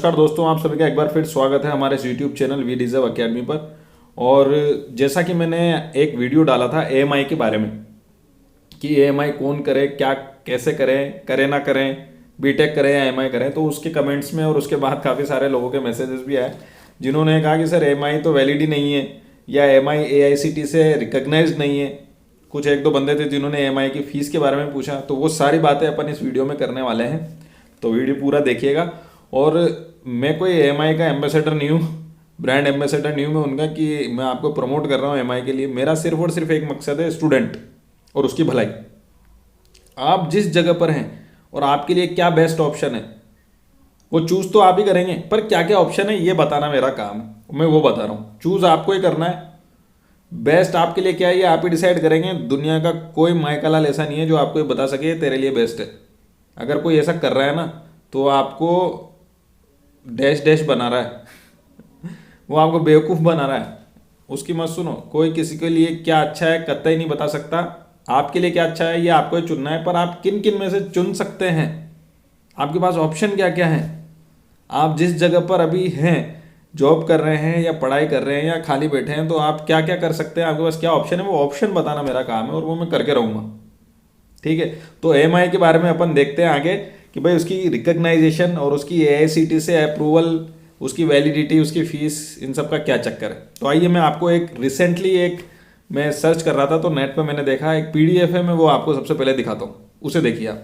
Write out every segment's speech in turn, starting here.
नमस्कार दोस्तों, आप सभी का एक बार फिर स्वागत है हमारे YouTube channel We Deserve Academy पर। और जैसा कि मैंने एक वीडियो डाला था एएमआई के बारे में कि एएमआई कौन करे, क्या कैसे करें, करें ना करें, बीटेक करें या एएमआई करें, तो उसके कमेंट्स में और उसके बाद काफ़ी सारे लोगों के मैसेजेस भी आए जिन्होंने कहा कि सर एएमआई तो वैलिड ही नहीं है या एएमआई एआईसीटी से रिकॉग्नाइज्ड नहीं है। कुछ एक दो बंदे थे जिन्होंने एएमआई की फ़ीस के बारे में पूछा, तो वो सारी बातें अपन इस वीडियो में करने वाले हैं, तो वीडियो पूरा देखिएगा। और मैं कोई एएमआई का एम्बेसडर नहीं हूँ, ब्रांड एम्बेसडर नहीं हूँ मैं उनका कि मैं आपको प्रमोट कर रहा हूँ एएमआई के लिए। मेरा सिर्फ और सिर्फ एक मकसद है, स्टूडेंट और उसकी भलाई। आप जिस जगह पर हैं और आपके लिए क्या बेस्ट ऑप्शन है वो चूज़ तो आप ही करेंगे, पर क्या क्या ऑप्शन है ये बताना मेरा काम है, मैं वो बता रहा हूँ। चूज़ आपको ही करना है, बेस्ट आपके लिए क्या है ये आप ही डिसाइड करेंगे। दुनिया का कोई माइकलाल ऐसा नहीं है जो आपको ये बता सके तेरे लिए बेस्ट है। अगर कोई ऐसा कर रहा है ना तो आपको डैश डैश बना रहा है वो आपको बेवकूफ़ बना रहा है, उसकी मत सुनो। कोई किसी के लिए क्या अच्छा है कतई नहीं बता सकता, आपके लिए क्या अच्छा है ये आपको ही चुनना है। पर आप किन किन में से चुन सकते हैं, आपके पास ऑप्शन क्या क्या है। आप जिस जगह पर अभी हैं, जॉब कर रहे हैं या पढ़ाई कर रहे हैं या खाली बैठे हैं, तो आप क्या क्या कर सकते हैं, आपके पास क्या ऑप्शन है, वो ऑप्शन बताना मेरा काम है और वो मैं करके रहूँगा। ठीक है, तो एएमआई के बारे में अपन देखते हैं आगे कि भाई उसकी रिकग्नाइजेशन और उसकी एआईसीटी से अप्रूवल, उसकी वैलिडिटी, उसकी फीस, इन सब का क्या चक्कर है। तो आइए मैं आपको एक रिसेंटली मैं सर्च कर रहा था तो नेट पे मैंने देखा एक पीडीएफ है, मैं वो आपको सबसे पहले दिखाता हूँ, उसे देखिए आप।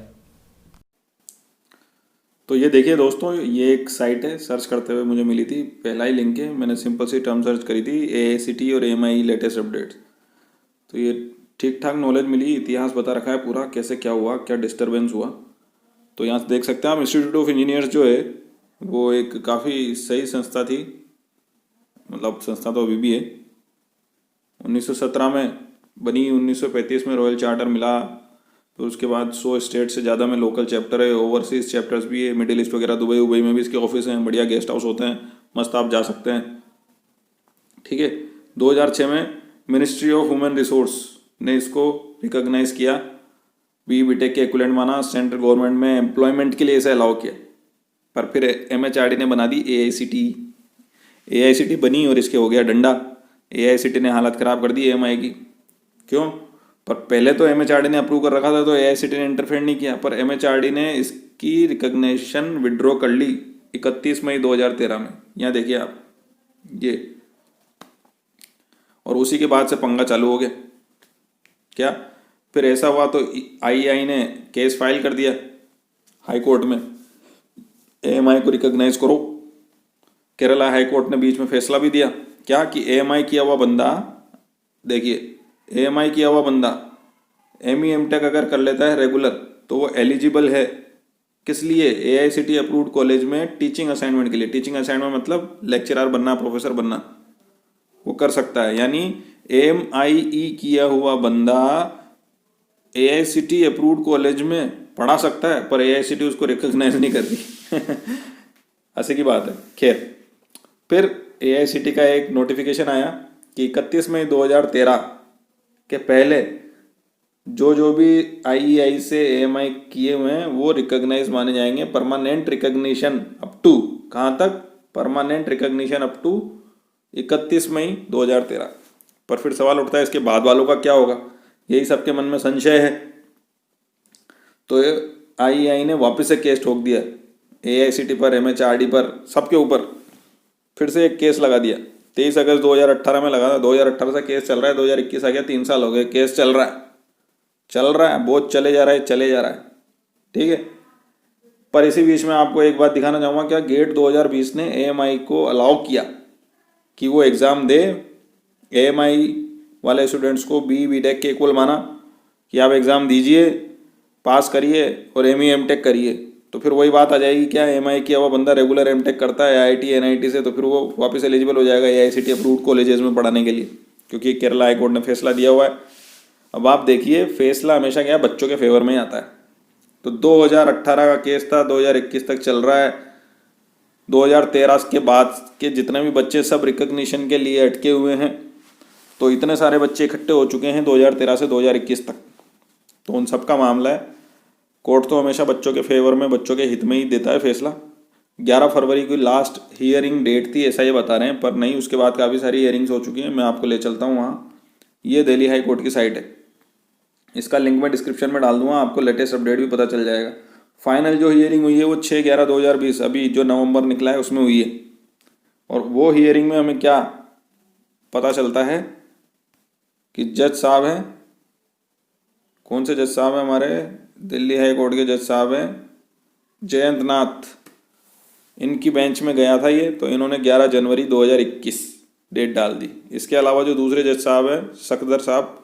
तो ये देखिए दोस्तों, ये एक साइट है, सर्च करते हुए मुझे मिली थी, पहला ही लिंक है, मैंने सिंपल सी टर्म सर्च करी थी एआईसीटी और एएमआई लेटेस्ट अपडेट्स। तो ये ठीक ठाक नॉलेज मिली, इतिहास बता रखा है पूरा, कैसे क्या हुआ, क्या डिस्टरबेंस हुआ। तो यहाँ से देख सकते हैं आप, इंस्टीट्यूट ऑफ इंजीनियर्स जो है वो एक काफ़ी सही संस्था थी, मतलब संस्था तो अभी भी है। 1917 में बनी, 1935 में रॉयल चार्टर मिला, फिर उसके बाद 100 स्टेट से ज़्यादा में लोकल चैप्टर है, ओवरसीज चैप्टर्स भी है, मिडिल ईस्ट वगैरह, दुबई में भी इसके ऑफिस हैं, बढ़िया गेस्ट हाउस होते हैं, मस्त आप जा सकते हैं। ठीक है, 2006 में मिनिस्ट्री ऑफ ह्यूमन रिसोर्स ने इसको रिकॉग्नाइज किया, बीटेक के इक्विवेलेंट माना, सेंट्रल गवर्नमेंट में एम्प्लॉयमेंट के लिए इसे अलाउ किया। पर फिर एमएचआरडी ने बना दी एआईसीटी। एआईसीटी बनी और इसके हो गया डंडा। एआईसीटी ने हालत ख़राब कर दी एएमआई की। क्यों? पर पहले तो एमएचआरडी ने अप्रूव कर रखा था तो एआईसीटी ने इंटरफेयर नहीं किया, पर एमएचआरडी ने इसकी रिकग्निशन विड्रॉ कर ली 31 मई 2013 में। यहाँ देखिए आप ये, और उसी के बाद से पंगा चालू हो गया। क्या? फिर ऐसा हुआ तो आईआई ने केस फाइल कर दिया हाई कोर्ट में, एएमआई को रिकॉग्नाइज करो। केरला हाई कोर्ट ने बीच में फैसला भी दिया क्या कि एएमआई किया हुआ बंदा, देखिए एएमआई किया हुआ बंदा एमई एमटेक अगर कर लेता है रेगुलर तो वो एलिजिबल है। किस लिए? एआईसीटी अप्रूव्ड कॉलेज में टीचिंग असाइनमेंट के लिए। टीचिंग असाइनमेंट मतलब लेक्चरर बनना, प्रोफेसर बनना, वो कर सकता है। यानी एमआईई किया हुआ बंदा एआईसीटी अप्रूव्ड कॉलेज में पढ़ा सकता है, पर एआईसीटी उसको रिकॉग्नाइज नहीं कर रही ऐसे की बात है। खैर, फिर एआईसीटी का एक नोटिफिकेशन आया कि 31 मई 2013 के पहले जो भी आईईआई से एएमआई किए हुए हैं वो रिकॉग्नाइज माने जाएंगे। परमानेंट रिकॉग्निशन अप टू, कहाँ तक? परमानेंट रिकॉग्निशन अप टू 31 मई 2013। पर फिर सवाल उठता है इसके बाद वालों का क्या होगा, यही सबके मन में संशय है। तो आईईआई ने वापस से केस ठोक दिया एआईसीटी पर, एमएचआरडी पर, सबके ऊपर फिर से एक केस लगा दिया। 23 अगस्त 2018 में लगा था, 2018 से केस चल रहा है, 2021 आ गया, 3 साल हो गए, केस चल रहा है, बहुत चले जा रहा है। ठीक है, पर इसी बीच में आपको एक बात दिखाना चाहूँगा, क्या गेट 2020 ने एएमआई को अलाउ किया कि वो एग्ज़ाम दे। एएमआई वाले स्टूडेंट्स को बीटेक के इक्वल माना कि आप एग्ज़ाम दीजिए, पास करिए और एमई एमटेक करिए। तो फिर वही बात आ जाएगी, क्या एमआई किया हुआ बंदा रेगुलर एमटेक करता है आईआईटी एनआईटी से, तो फिर वो वापस एलिजिबल हो जाएगा एआईसीटी अप्रूव्ड कॉलेजेस में पढ़ाने के लिए, क्योंकि केरला हाई कोर्ट ने फैसला दिया हुआ है। अब आप देखिए, फैसला हमेशा क्या बच्चों के फेवर में ही आता है। तो 2018 का केस था, 2021 तक चल रहा है। 2013 के बाद के जितने भी बच्चे सब रिकॉग्निशन के लिए अटके हुए हैं, तो इतने सारे बच्चे इकट्ठे हो चुके हैं 2013 से 2021 तक। तो उन सब का मामला है। कोर्ट तो हमेशा बच्चों के फेवर में, बच्चों के हित में ही देता है फैसला। 11 फरवरी की लास्ट हियरिंग डेट थी ऐसा ये बता रहे हैं, पर नहीं, उसके बाद काफ़ी सारी हियरिंग्स हो चुकी हैं। मैं आपको ले चलता हूँ वहाँ। ये दिल्ली हाई कोर्ट की साइट है, इसका लिंक मैं डिस्क्रिप्शन में डाल दूंगा, आपको लेटेस्ट अपडेट भी पता चल जाएगा। फाइनल जो हियरिंग हुई है वो 6/11/2020 अभी जो नवंबर निकला है उसमें हुई है। और वो हियरिंग में हमें क्या पता चलता है कि जज साहब हैं, कौन से जज साहब हैं हमारे दिल्ली हाई कोर्ट के जज साहब हैं जयंत नाथ, इनकी बेंच में गया था ये, तो इन्होंने 11 जनवरी 2021 डेट डाल दी। इसके अलावा जो दूसरे जज साहब हैं सफदर साहब,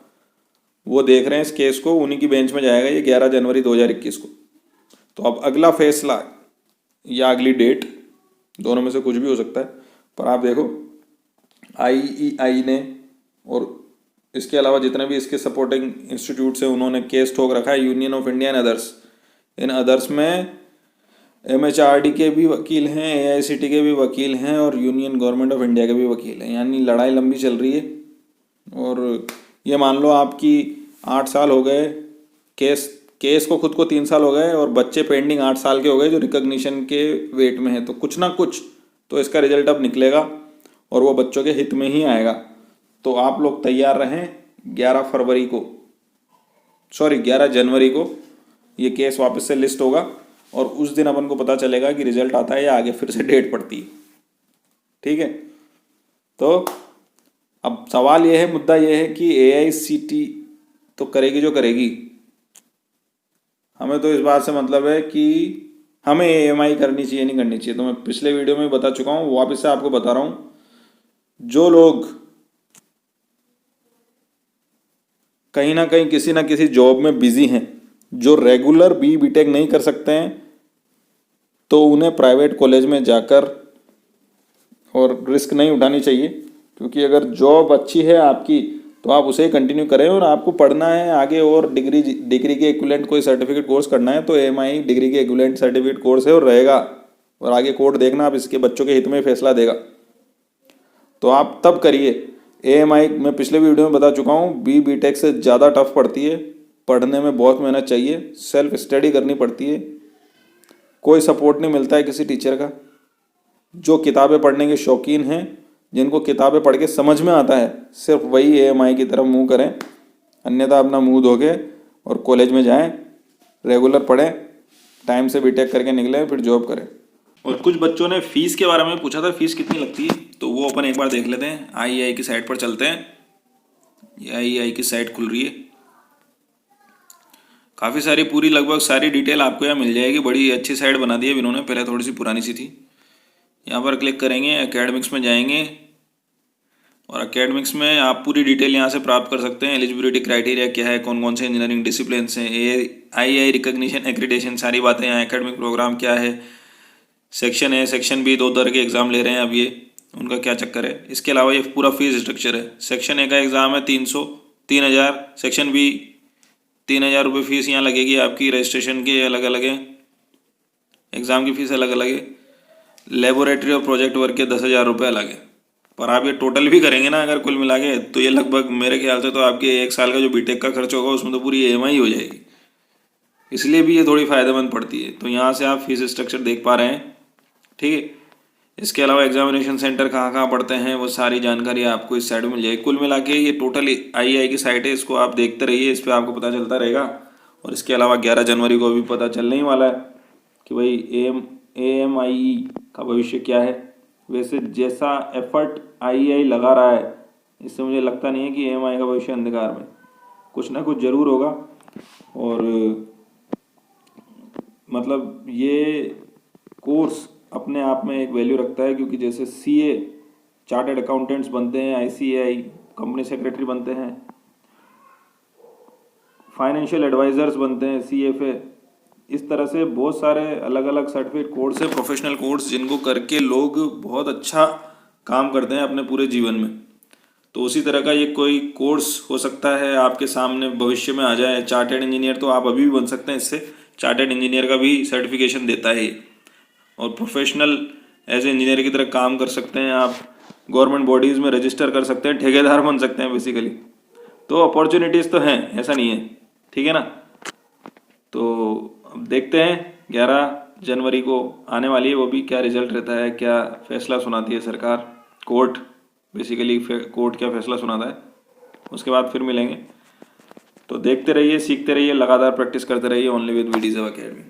वो देख रहे हैं इस केस को, उन्हीं की बेंच में जाएगा ये 11 जनवरी 2021 को। तो अब अगला फैसला या अगली डेट, दोनों में से कुछ भी हो सकता है, पर आप देखो IEI ने और इसके अलावा जितने भी इसके सपोर्टिंग इंस्टीट्यूट्स हैं उन्होंने केस ठोक रखा है, union of India and others. In others में MHRD के भी वकील हैं, AICT के भी वकील हैं और यूनियन गवर्नमेंट ऑफ इंडिया के भी वकील हैं, यानी लड़ाई लंबी चल रही है। और ये मान लो आपकी 8 साल हो गए, केस को खुद को 3 साल हो गए और बच्चे पेंडिंग 8 साल के हो गए जो रिकॉग्निशन के वेट में है, तो कुछ ना कुछ तो इसका रिजल्ट अब निकलेगा और वो बच्चों के हित में ही आएगा। तो आप लोग तैयार रहें, 11 जनवरी को ये केस वापस से लिस्ट होगा और उस दिन अपन को पता चलेगा कि रिजल्ट आता है या आगे फिर से डेट पड़ती है। ठीक है, तो अब सवाल ये है, मुद्दा ये है कि AICT तो करेगी जो करेगी, हमें तो इस बात से मतलब है कि हमें AMI करनी चाहिए नहीं करनी चाहिए। तो मैं पिछले वीडियो में बता चुका हूँ, वापस से आपको बता रहा हूँ, जो लोग कहीं ना कहीं किसी ना किसी जॉब में बिजी हैं, जो रेगुलर BTech नहीं कर सकते हैं, तो उन्हें प्राइवेट कॉलेज में जाकर और रिस्क नहीं उठानी चाहिए, क्योंकि अगर जॉब अच्छी है आपकी तो आप उसे कंटिन्यू करें। और आपको पढ़ना है आगे और डिग्री के इक्विवेलेंट कोई सर्टिफिकेट कोर्स करना है तो AMI डिग्री के इक्विवेलेंट सर्टिफिकेट कोर्स है और रहेगा। और आगे कोर्ट देखना, आप इसके बच्चों के हित में फैसला देगा, तो आप तब करिए। AMI मैं पिछले वीडियो में बता चुका हूँ, BTech से ज़्यादा टफ पड़ती है, पढ़ने में बहुत मेहनत चाहिए, सेल्फ स्टडी करनी पड़ती है, कोई सपोर्ट नहीं मिलता है किसी टीचर का। जो किताबें पढ़ने के शौकीन हैं, जिनको किताबें पढ़ के समझ में आता है, सिर्फ वही AMI की तरफ मुंह करें, अन्यथा अपना मुंह धोके और कॉलेज में जाएं, रेगुलर पढ़ें, टाइम से BTech करके निकलें, फिर जॉब करें। और कुछ बच्चों ने फीस के बारे में पूछा था, फीस कितनी लगती है, तो वो अपन एक बार देख लेते हैं। IEI की साइट पर चलते हैं, ये IEI की साइट खुल रही है, काफ़ी सारी पूरी लगभग सारी डिटेल आपको यहाँ मिल जाएगी। बड़ी अच्छी साइट बना दी है इन्होंने, पहले थोड़ी सी पुरानी सी थी। यहाँ पर क्लिक करेंगे, एकेडमिक्स में जाएंगे और एकेडमिक्स में आप पूरी डिटेल यहाँ से प्राप्त कर सकते हैं। एलिजिबिलिटी क्राइटेरिया क्या है, कौन कौन से इंजीनियरिंग डिसिप्लिन हैं, IEI रिकॉग्निशन एक्रीडेशन, सारी बातें यहाँ। एकेडमिक प्रोग्राम क्या है, सेक्शन A सेक्शन B, 2 तरह के एग्ज़ाम ले रहे हैं अब ये, उनका क्या चक्कर है। इसके अलावा ये पूरा फीस स्ट्रक्चर है। सेक्शन A का एग्ज़ाम है 3,000, सेक्शन B 3,000 रुपये फीस यहाँ लगेगी आपकी। रजिस्ट्रेशन के अलग अलग है, एग्ज़ाम की फ़ीस अलग अलग है। लेबोरेटरी और प्रोजेक्ट वर्क के 10,000 रुपये अलग है। पर आप ये टोटल भी करेंगे ना अगर कुल मिला के, तो ये लगभग मेरे ख्याल से तो आपके 1 साल का जो BTech का खर्च होगा उसमें तो पूरी AMI हो जाएगी। इसलिए भी ये थोड़ी फ़ायदेमंद पड़ती है। तो यहाँ से आप फीस स्ट्रक्चर देख पा रहे हैं, ठीक है। इसके अलावा एग्जामिनेशन सेंटर कहाँ कहाँ पढ़ते हैं वो सारी जानकारी आपको इस साइड में मिल जाएगी। कुल मिला के ये टोटल IEI की साइट है, इसको आप देखते रहिए, इस पर आपको पता चलता रहेगा। और इसके अलावा 11 जनवरी को भी पता चलने ही वाला है कि भाई AMIE का भविष्य क्या है। वैसे जैसा एफर्ट IEI लगा रहा है, इससे मुझे लगता नहीं है कि AMI का भविष्य अंधकार में, कुछ ना कुछ ज़रूर होगा। और मतलब ये कोर्स अपने आप में एक वैल्यू रखता है, क्योंकि जैसे CA चार्टर्ड अकाउंटेंट्स बनते हैं, ICAI कंपनी सेक्रेटरी बनते हैं, फाइनेंशियल एडवाइजर्स बनते हैं CFA, इस तरह से बहुत सारे अलग अलग सर्टिफिकेट कोर्स है, प्रोफेशनल कोर्स, जिनको करके लोग बहुत अच्छा काम करते हैं अपने पूरे जीवन में। तो उसी तरह का ये कोई कोर्स हो सकता है आपके सामने भविष्य में आ जाए। चार्टर्ड इंजीनियर तो आप अभी भी बन सकते हैं, इससे चार्टर्ड इंजीनियर का भी सर्टिफिकेशन देता है ये। और प्रोफेशनल एज ए इंजीनियर की तरह काम कर सकते हैं आप, गवर्नमेंट बॉडीज़ में रजिस्टर कर सकते हैं, ठेकेदार बन सकते हैं बेसिकली। तो अपॉर्चुनिटीज़ तो हैं, ऐसा नहीं है, ठीक है ना। तो अब देखते हैं 11 जनवरी को आने वाली है, वो भी क्या रिजल्ट रहता है, क्या फैसला सुनाती है सरकार, कोर्ट बेसिकली कोर्ट क्या फैसला सुनाता है, उसके बाद फिर मिलेंगे। तो देखते रहिए, सीखते रहिए, लगातार प्रैक्टिस करते रहिए ओनली विद वीडीज़ अकेडमी।